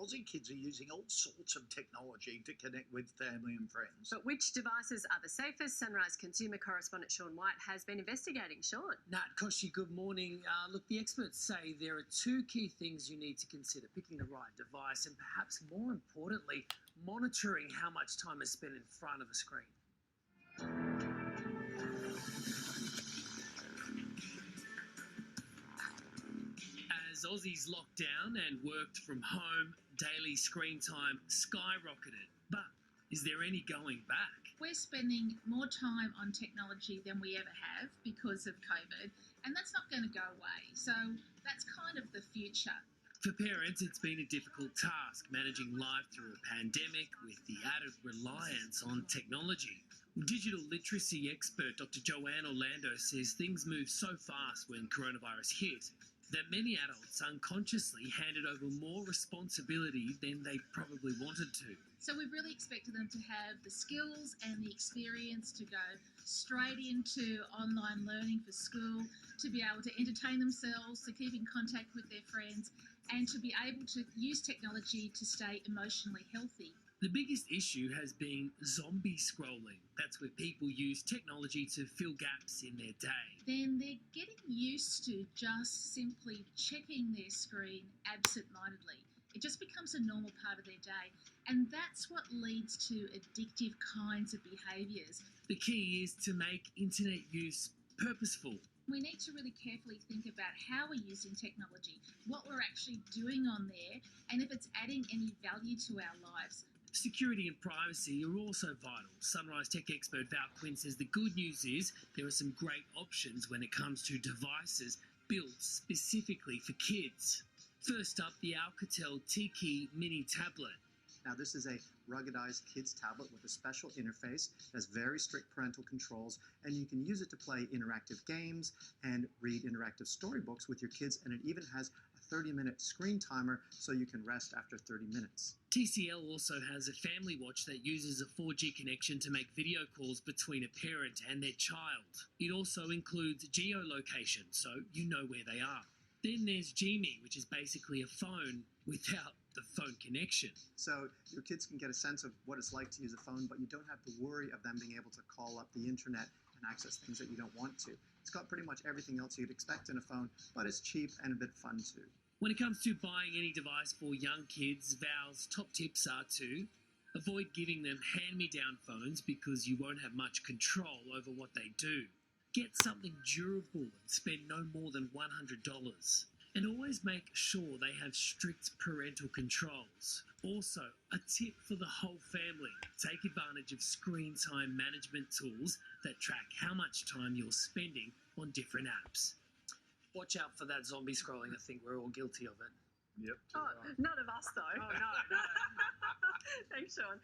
Aussie kids are using all sorts of technology to connect with family and friends. But which devices are the safest? Sunrise consumer correspondent Sean White has been investigating. Sean. Nat, Koshi, good morning. Look, the experts say there are two key things you need to consider: picking the right device and perhaps more importantly, monitoring how much time is spent in front of a screen. As Aussies locked down and worked from home, daily screen time skyrocketed. But is there any going back? We're spending more time on technology than we ever have because of COVID, and that's not going to go away. So that's kind of the future. For parents, it's been a difficult task managing life through a pandemic with the added reliance on technology. Digital literacy expert Dr. Joanne Orlando says things moved so fast when coronavirus hit that many adults unconsciously handed over more responsibility than they probably wanted to. So we've really expected them to have the skills and the experience to go straight into online learning for school, to be able to entertain themselves, to keep in contact with their friends, and to be able to use technology to stay emotionally healthy. The biggest issue has been zombie scrolling. That's where people use technology to fill gaps in their day. Then they're getting used to just simply checking their screen absent-mindedly. It just becomes a normal part of their day. And that's what leads to addictive kinds of behaviours. The key is to make internet use purposeful. We need to really carefully think about how we're using technology, what we're actually doing on there, and if it's adding any value to our lives. Security and privacy are also vital. Sunrise tech expert Val Quinn says the good news is there are some great options when it comes to devices built specifically for kids. First up, the Alcatel Tiki Mini Tablet. Now, this is a ruggedized kids tablet with a special interface. It has very strict parental controls, and you can use it to play interactive games and read interactive storybooks with your kids, and it even has a 30-minute screen timer so you can rest after 30 minutes. TCL also has a family watch that uses a 4G connection to make video calls between a parent and their child. It also includes geolocation, so you know where they are. Then there's Gme, which is basically a phone without the phone connection. So your kids can get a sense of what it's like to use a phone, but you don't have to worry of them being able to call up the internet and access things that you don't want to. It's got pretty much everything else you'd expect in a phone, but it's cheap and a bit fun too. When it comes to buying any device for young kids, Val's top tips are to avoid giving them hand-me-down phones because you won't have much control over what they do. Get something durable and spend no more than $100. And always make sure they have strict parental controls. Also, a tip for the whole family: take advantage of screen time management tools that track how much time you're spending on different apps. Watch out for that zombie scrolling. I think we're all guilty of it. Yep. Oh, none of us though. Oh, no. Thanks, Sean.